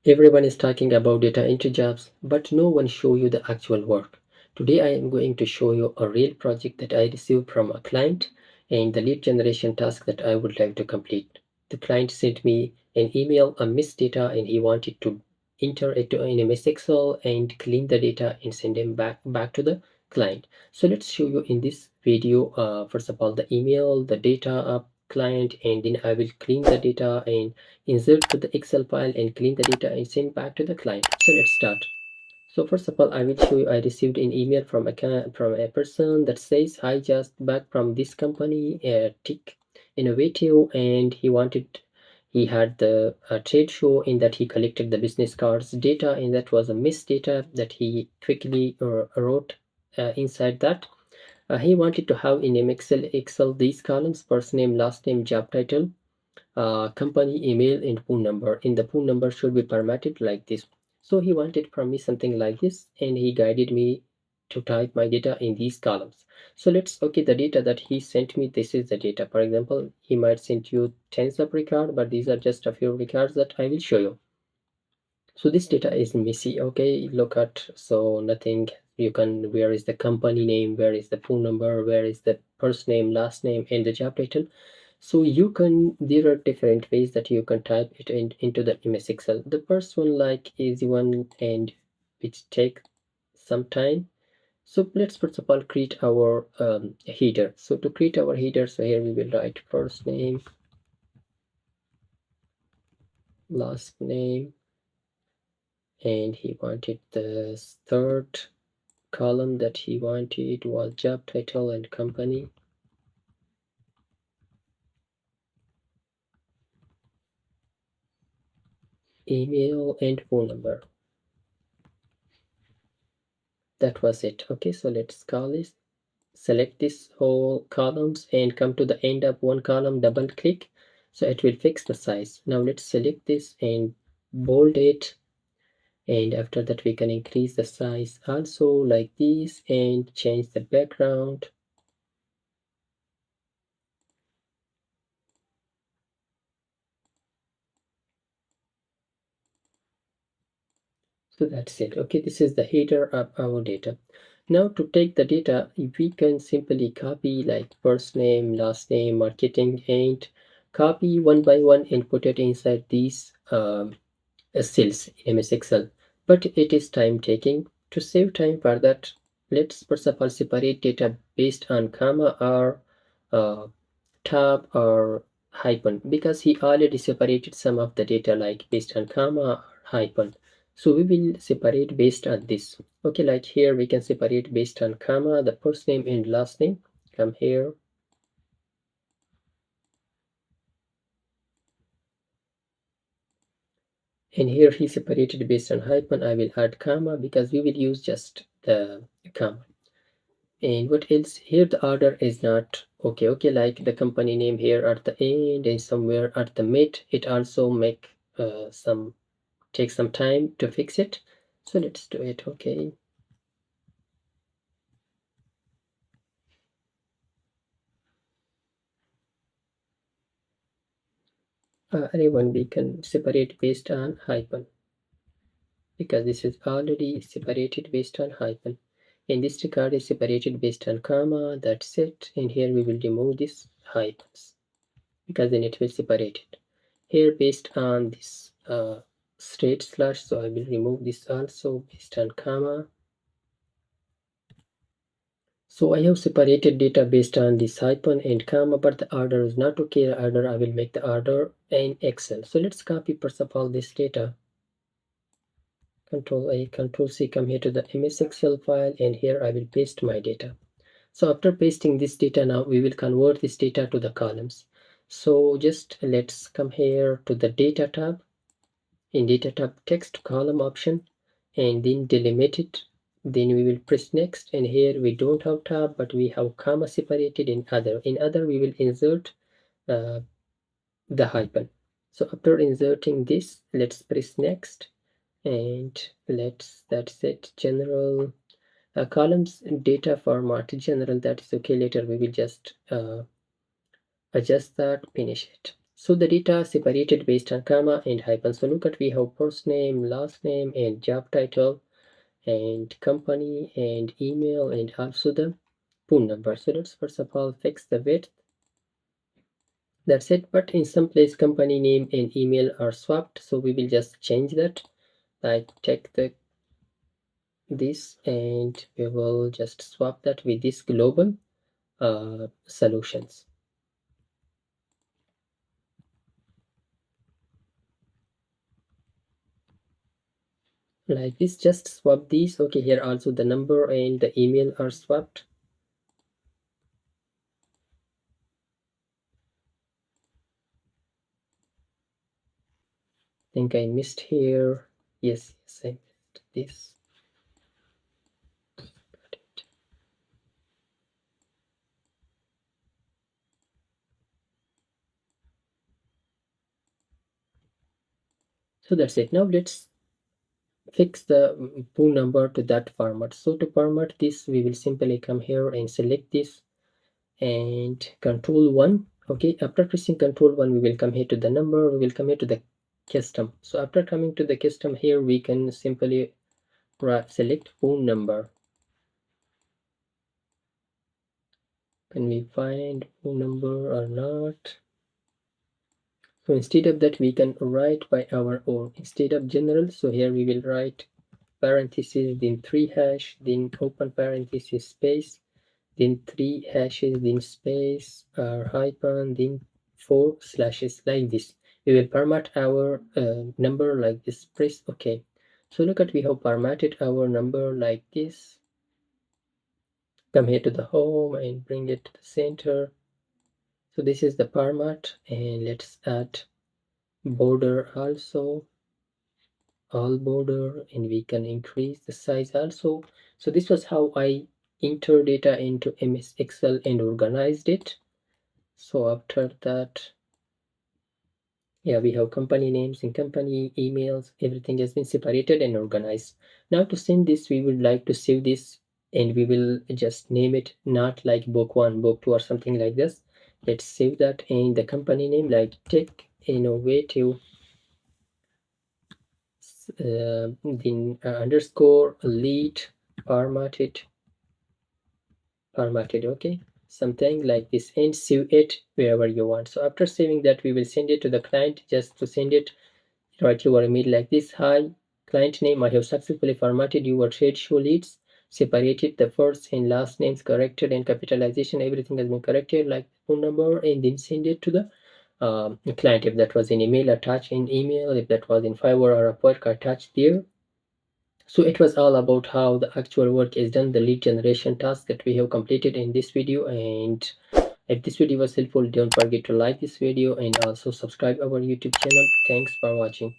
Everyone is talking about data entry jobs, but no one show you the actual work. Today I am going to show you a real project that I received from a client and the lead generation task that I would like to complete. The client sent me an email, a missed data, and he wanted to enter it in MS Excel and clean the data and send him back to the client. So let's show you in this video, first of all, the email, the data up client, and then I will clean the data and insert to the Excel file and clean the data and send back to the client. So let's start. So first of all, I will show you I received an email from a person that says, "Hi, just back from this company, Tick Innovative," and he had the trade show in that he collected the business cards data, and that was a missed data that he quickly wrote inside that. He wanted to have in Excel these columns: first name, last name, job title, company email, and phone number. And the phone number should be formatted like this. So he wanted from me something like this, and he guided me to type my data in these columns. So let's okay, the data that he sent me, this is the data. For example, he might send you tens of records, but these are just a few records that I will show you. So this data is messy. Okay, look at, so nothing, you can, where is the company name, where is the phone number, where is the first name, last name, and the job title. So you can, there are different ways that you can type it into the MS Excel. The first one, like, easy one, and which take some time. So let's first of all create our header. So to create our header, so here we will write first name, last name, and he wanted the third column that he wanted was job title and company, email, and phone number. That was it. Okay, so let's call this, select this whole columns and come to the end of one column, double click, so it will fix the size. Now let's select this and bold it, and after that we can increase the size also like this and change the background. So that's it. Okay, this is the header of our data. Now to take the data, we can simply copy like first name, last name, marketing, and copy one by one and put it inside these cells in MS Excel. But it is time taking. To save time for that, let's first of all separate data based on comma or uh, tab or hyphen, because he already separated some of the data like based on comma or hyphen. So we will separate based on this. Okay, like here we can separate based on comma the first name and last name. Come here, and here he separated based on hyphen. I will add comma because we will use just the comma. And what else? Here the order is not okay, like the company name here at the end and somewhere at the mid, it also make some, take some time to fix it. So let's do it. Okay, anyone we can separate based on hyphen, because this is already separated based on hyphen, and this record is separated based on comma. That's it. And here we will remove this hyphens because then it will separate it. Here based on this straight slash, so I will remove this also based on comma. So I have separated data based on this hyphen and comma, but the order is not okay. The order, I will make the order in Excel. So let's copy first of all this data. Control A, Control C, come here to the MS Excel file, and here I will paste my data. So after pasting this data, now we will convert this data to the columns. So just let's come here to the data tab. In data tab, text column option, and then delimit it. Then we will press next, and here we don't have tab, but we have comma separated in other. In other we will insert uh, the hyphen. So after inserting this, let's press next, and that's it. General columns data format general, that is okay. Later we will just adjust that, finish it. So the data separated based on comma and hyphen. So look at, we have first name, last name, and job title, and company, and email, and also the phone number. So let's first of all fix the width. That's it. But in some place company name and email are swapped, so we will just change that. Like take this and we will just swap that with this global solutions. Like this, just swap these. Okay, here also the number and the email are swapped. I think I missed here. Yes, I missed this. So that's it. Now let's fix the phone number to that format. So to format this, we will simply come here and select this and control 1. Okay, after pressing control 1, we will come here to the number, we will come here to the custom. So after coming to the custom here, we can simply select phone number. Can we find phone number or not? So instead of that, we can write by our own. Instead of general, so here we will write parentheses, then 3 hash, then open parenthesis space, then 3 hashes, then space or hyphen, then 4 slashes, like this. We will format our number like this. Press OK. So look at, we have formatted our number like this. Come here to the home and bring it to the center. So this is the format, and let's add border also, all border, and we can increase the size also. So this was how I enter data into MS Excel and organized it. So after that, yeah, we have company names and company emails. Everything has been separated and organized. Now to send this, we would like to save this, and we will just name it not like book 1, book 2 or something like this. Let's save that in the company name like Tech Innovative, then underscore lead formatted, okay, something like this, and save it wherever you want. So after saving that, we will send it to the client. Just to send it, write your email like this: hi, client name, I have successfully formatted your trade show leads, separated the first and last names, corrected, and capitalization, everything has been corrected, like phone number, and then send it to the client. If that was in email, attach in email. If that was in Fiverr or Upwork, attach there. So it was all about how the actual work is done, the lead generation task that we have completed in this video. And if this video was helpful, don't forget to like this video and also subscribe our YouTube channel. Thanks for watching.